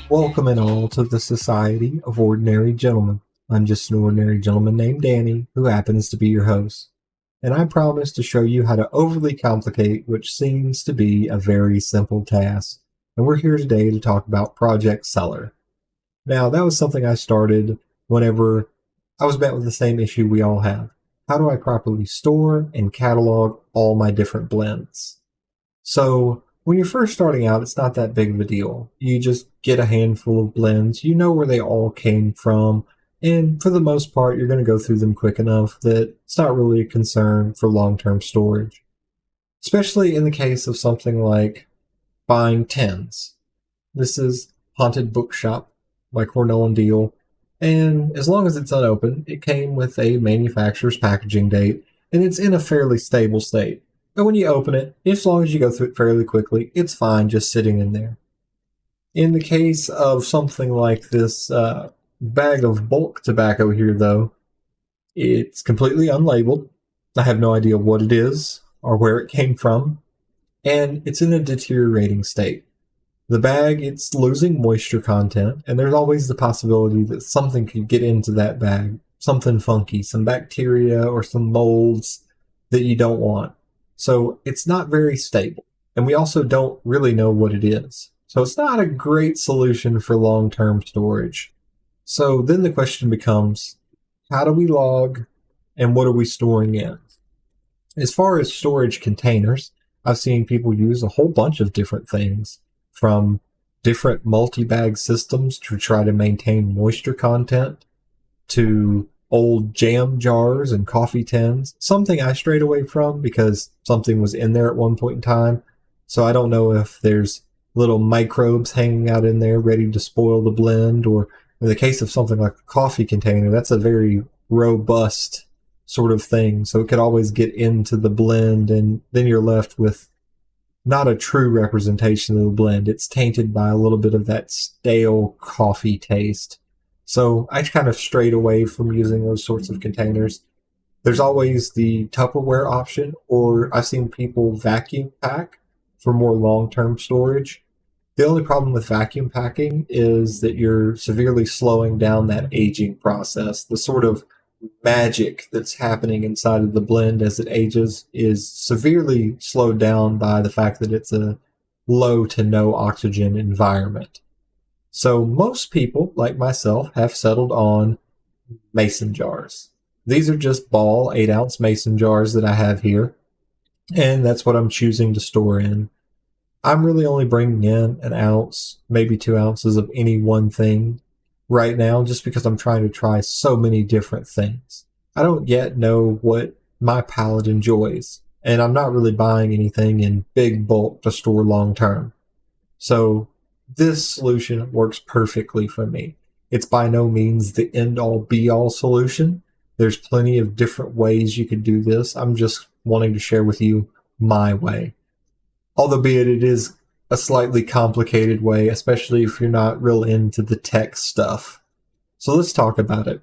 Welcome and all to the Society of Ordinary Gentlemen. I'm just an ordinary gentleman named Danny, who happens to be your host. And I promise to show you how to overly complicate which seems to be a very simple task. And we're here today to talk about Project Cellar. Now, that was something I started whenever I was met with the same issue we all have. How do I properly store and catalog all my different blends? So, when you're first starting out, it's not that big of a deal. You just get a handful of blends, you know where they all came from, and for the most part, you're going to go through them quick enough that it's not really a concern for long-term storage. Especially in the case of something like buying tins. This is Haunted Bookshop by Cornell and Deal, and as long as it's unopened, it came with a manufacturer's packaging date, and it's in a fairly stable state. But when you open it, as long as you go through it fairly quickly, it's fine just sitting in there. In the case of something like this bag of bulk tobacco here, though, it's completely unlabeled. I have no idea what it is or where it came from, and it's in a deteriorating state. The bag, it's losing moisture content, and there's always the possibility that something could get into that bag, something funky, some bacteria or some molds that you don't want. So it's not very stable, and we also don't really know what it is. So it's not a great solution for long-term storage. So then the question becomes, how do we log, and what are we storing in? As far as storage containers, I've seen people use a whole bunch of different things, from different multi-bag systems to try to maintain moisture content, to old jam jars and coffee tins, something I strayed away from because something was in there at one point in time. So I don't know if there's little microbes hanging out in there ready to spoil the blend, or in the case of something like a coffee container, that's a very robust sort of thing. So it could always get into the blend, and then you're left with not a true representation of the blend. It's tainted by a little bit of that stale coffee taste. So I kind of strayed away from using those sorts of containers. There's always the Tupperware option, or I've seen people vacuum pack for more long-term storage. The only problem with vacuum packing is that you're severely slowing down that aging process. The sort of magic that's happening inside of the blend as it ages is severely slowed down by the fact that it's a low to no oxygen environment. So most people, like myself, have settled on mason jars. These are just ball 8-ounce mason jars that I have here, and that's what I'm choosing to store in. I'm really only bringing in an ounce, maybe 2 ounces of any one thing right now, just because I'm trying to try so many different things. I don't yet know what my palate enjoys, and I'm not really buying anything in big bulk to store long term. So this solution works perfectly for me. It's by no means the end-all be-all solution. There's plenty of different ways you could do this. I'm just wanting to share with you my way. Albeit it is a slightly complicated way, especially if you're not real into the tech stuff. So let's talk about it.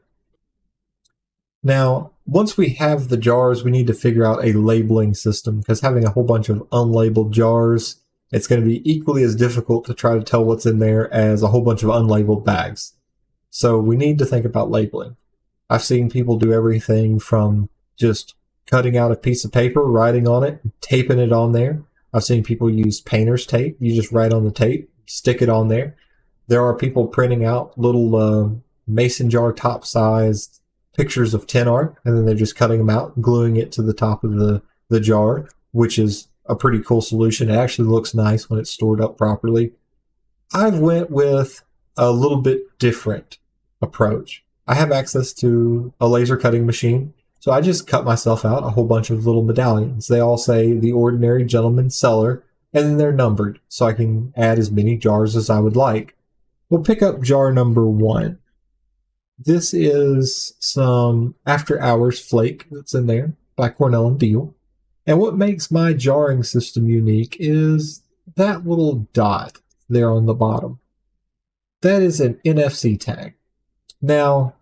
Now, once we have the jars, we need to figure out a labeling system, because having a whole bunch of unlabeled jars, it's going to be equally as difficult to try to tell what's in there as a whole bunch of unlabeled bags. So we need to think about labeling. I've seen people do everything from just cutting out a piece of paper, writing on it, taping it on there. I've seen people use painter's tape. You just write on the tape, stick it on there. There are people printing out little mason jar top-sized pictures of tin art, and then they're just cutting them out and gluing it to the top of the jar, which is a pretty cool solution. It actually looks nice when it's stored up properly. I've went with a little bit different approach. I have access to a laser cutting machine, so I just cut myself out a whole bunch of little medallions. They all say the Ordinary Gentleman Cellar, and then they're numbered, so I can add as many jars as I would like. We'll pick up jar number 1. This is some After Hours Flake that's in there by Cornell and Deal. And what makes my jarring system unique is that little dot there on the bottom. That is an NFC tag. Now,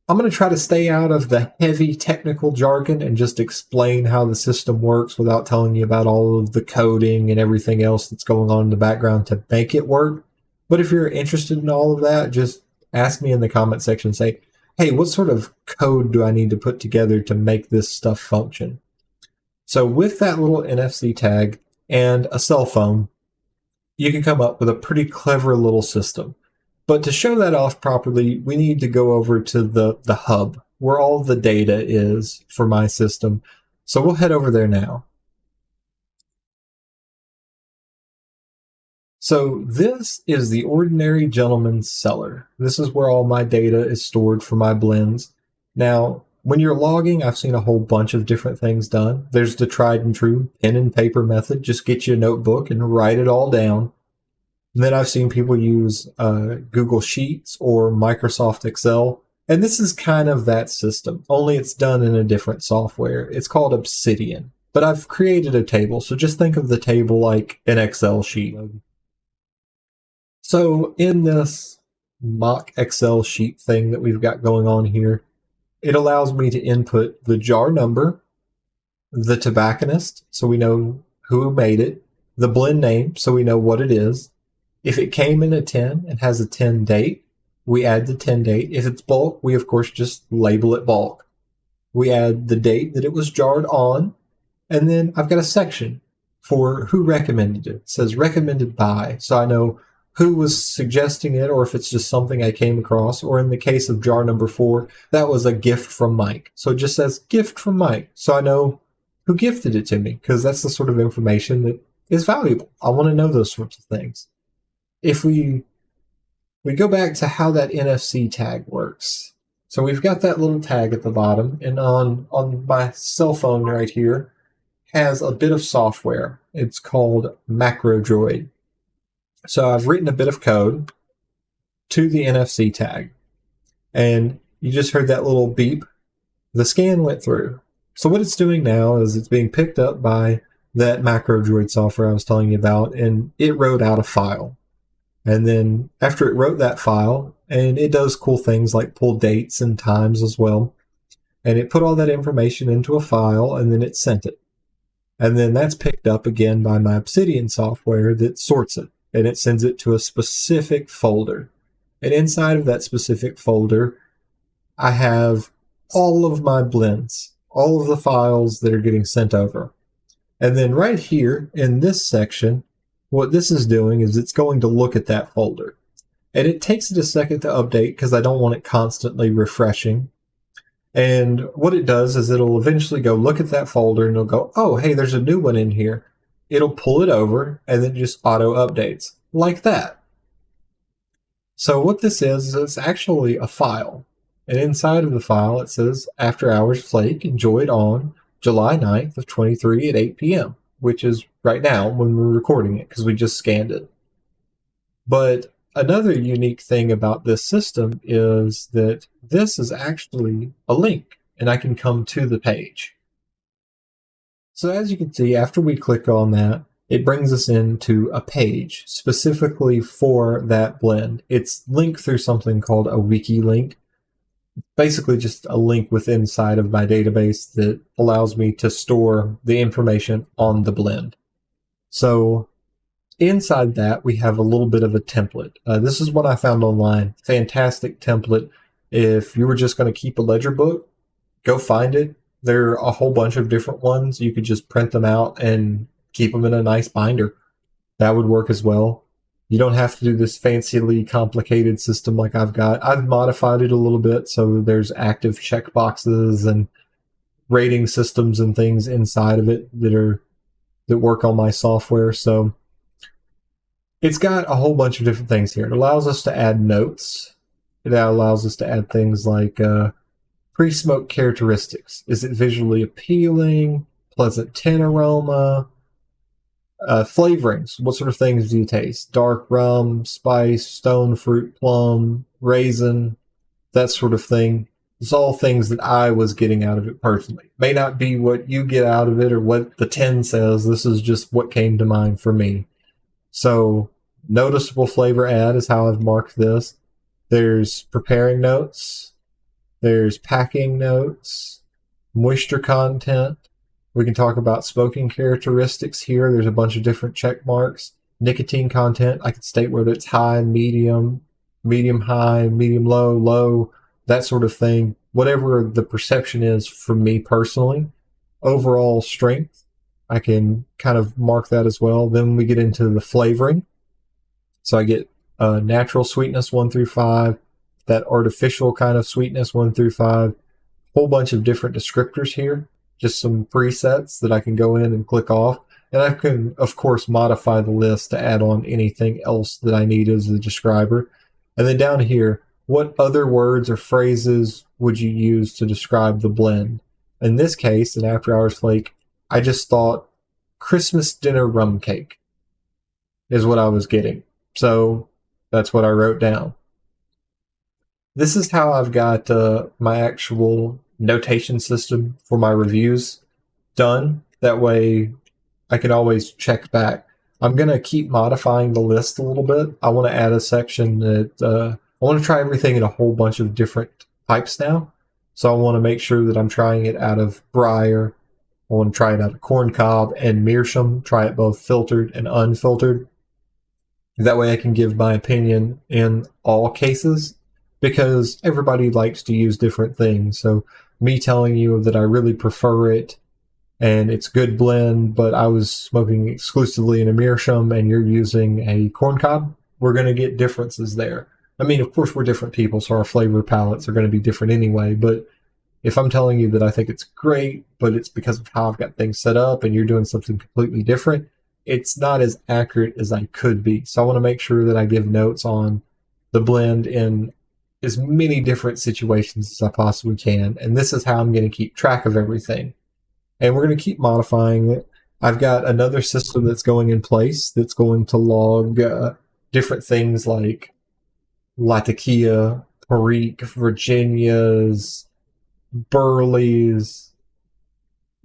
I'm going to try to stay out of the heavy technical jargon and just explain how the system works without telling you about all of the coding and everything else that's going on in the background to make it work. But if you're interested in all of that, just ask me in the comment section, say, hey, what sort of code do I need to put together to make this stuff function? So with that little NFC tag and a cell phone, you can come up with a pretty clever little system. But to show that off properly, we need to go over to the hub, where all the data is for my system. So we'll head over there now. So this is the ordinary gentleman's cellar. This is where all my data is stored for my blends. Now, when you're logging, I've seen a whole bunch of different things done. There's the tried and true pen and paper method. Just get you a notebook and write it all down. And then I've seen people use Google Sheets or Microsoft Excel. And this is kind of that system, only it's done in a different software. It's called Obsidian. But I've created a table, so just think of the table like an Excel sheet. So in this mock Excel sheet thing that we've got going on here, it allows me to input the jar number, the tobacconist, so we know who made it, the blend name, so we know what it is. If it came in a 10 and has a 10 date, we add the 10 date. If it's bulk, we of course just label it bulk. We add the date that it was jarred on, and then I've got a section for who recommended it. It says recommended by, so I know who was suggesting it, or if it's just something I came across, or in the case of jar number 4, that was a gift from Mike. So it just says gift from Mike, so I know who gifted it to me, because that's the sort of information that is valuable. I want to know those sorts of things. If we go back to how that NFC tag works. So we've got that little tag at the bottom, and on my cell phone right here has a bit of software. It's called MacroDroid. So I've written a bit of code to the NFC tag, and you just heard that little beep. The scan went through. So what it's doing now is it's being picked up by that MacroDroid software I was telling you about, and it wrote out a file. And then after it wrote that file, and it does cool things like pull dates and times as well, and it put all that information into a file, and then it sent it. And then that's picked up again by my Obsidian software that sorts it, and it sends it to a specific folder. And inside of that specific folder, I have all of my blends, all of the files that are getting sent over. And then right here in this section, what this is doing is it's going to look at that folder. And it takes it a second to update because I don't want it constantly refreshing. And what it does is it'll eventually go look at that folder and it'll go, oh, hey, there's a new one in here. It'll pull it over and then just auto updates like that. So what this is it's actually a file. And inside of the file, it says After Hours Flake enjoyed on July 9th of 23 at 8 p.m., which is right now when we're recording it because we just scanned it. But another unique thing about this system is that this is actually a link, and I can come to the page. So as you can see, after we click on that, it brings us into a page specifically for that blend. It's linked through something called a wiki link. Basically just a link within inside of my database that allows me to store the information on the blend. So inside that, we have a little bit of a template. This is what I found online. Fantastic template. If you were just going to keep a ledger book, go find it. There are a whole bunch of different ones. You could just print them out and keep them in a nice binder. That would work as well. You don't have to do this fancily complicated system like I've got. I've modified it a little bit, so there's active checkboxes and rating systems and things inside of it that work on my software. So it's got a whole bunch of different things here. It allows us to add notes. It allows us to add things like pre-smoke characteristics. Is it visually appealing? Pleasant tin aroma? Flavorings. What sort of things do you taste? Dark rum, spice, stone fruit, plum, raisin, that sort of thing. It's all things that I was getting out of it personally. May not be what you get out of it or what the tin says. This is just what came to mind for me. So Noticeable flavor add is how I've marked this. There's preparing notes. There's packing notes. Moisture content. We can talk about smoking characteristics here. There's a bunch of different check marks. Nicotine content. I can state whether it's high, medium, medium high, medium low, low, that sort of thing. Whatever the perception is for me personally. Overall strength. I can kind of mark that as well. Then we get into the flavoring. So I get natural sweetness 1 through 5, that artificial kind of sweetness 1 through 5, whole bunch of different descriptors here, just some presets that I can go in and click off. And I can, of course, modify the list to add on anything else that I need as a describer. And then down here, what other words or phrases would you use to describe the blend? In this case, in After Hours Flake, I just thought Christmas dinner rum cake is what I was getting. So that's what I wrote down. This is how I've got my actual notation system for my reviews done. That way I can always check back. I'm going to keep modifying the list a little bit. I want to add a section that I want to try everything in a whole bunch of different types now. So I want to make sure that I'm trying it out of briar. I want to try it out of corncob and meerschaum. Try it both filtered and unfiltered. That way I can give my opinion in all cases, because everybody likes to use different things. So me telling you that I really prefer it and it's good blend, but I was smoking exclusively in a meerschaum and you're using a corncob, we're going to get differences there. I mean, of course, we're different people, so our flavor palettes are going to be different anyway, but if I'm telling you that I think it's great, but it's because of how I've got things set up and you're doing something completely different, it's not as accurate as I could be. So I want to make sure that I give notes on the blend in as many different situations as I possibly can. And this is how I'm going to keep track of everything. And we're going to keep modifying it. I've got another system that's going in place that's going to log different things like Latakia, Perique, Virginias, Burleys,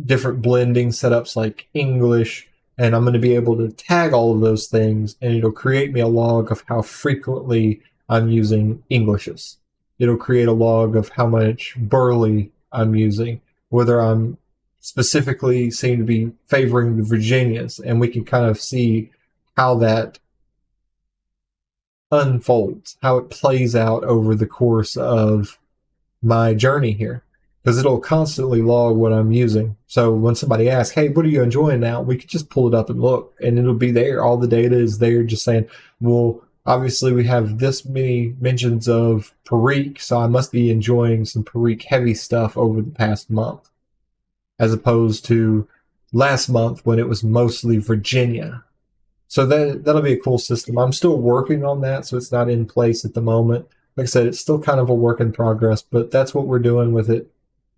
different blending setups like English. And I'm going to be able to tag all of those things, and it'll create me a log of how frequently I'm using Englishes. It'll create a log of how much Burley I'm using, whether I'm specifically seem to be favoring the Virginias, and we can kind of see how that unfolds, how it plays out over the course of my journey here. Because it'll constantly log what I'm using. So when somebody asks, hey, what are you enjoying now? We could just pull it up and look, and it'll be there. All the data is there, just saying, well, obviously we have this many mentions of Perique, so I must be enjoying some Perique heavy stuff over the past month, as opposed to last month when it was mostly Virginia. So that'll be a cool system. I'm still working on that, so it's not in place at the moment. Like I said, it's still kind of a work in progress, but that's what we're doing with it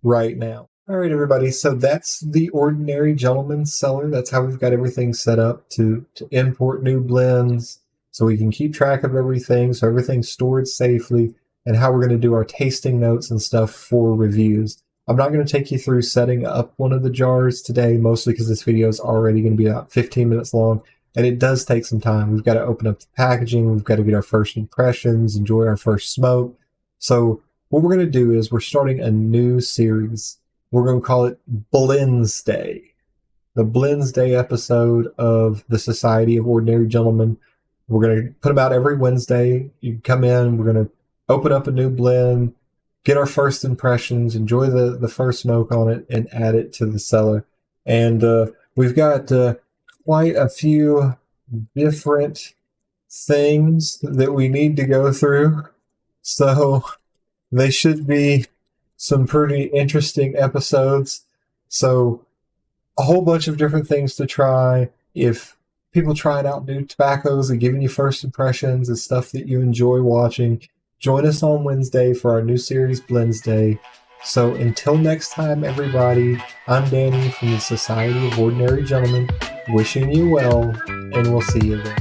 right now. All right, everybody. So that's the Ordinary Gentleman's Cellar. That's how we've got everything set up to import new blends, so we can keep track of everything, so everything's stored safely, and how we're going to do our tasting notes and stuff for reviews. I'm not going to take you through setting up one of the jars today, mostly because this video is already going to be about 15 minutes long, and it does take some time. We've got to open up the packaging, we've got to get our first impressions, enjoy our first smoke. So what we're going to do is we're starting a new series. We're going to call it Blendsday. The Blendsday episode of the Society of Ordinary Gentlemen. We're going to put them out every Wednesday. You come in, we're going to open up a new blend, get our first impressions, enjoy the first smoke on it, and add it to the cellar. And we've got quite a few different things that we need to go through. So they should be some pretty interesting episodes. So a whole bunch of different things to try. If people trying out new tobaccos and giving you first impressions and stuff that you enjoy watching, join us on Wednesday for our new series, Blendsday. So until next time, everybody, I'm Danny from the Society of Ordinary Gentlemen, wishing you well, and we'll see you then.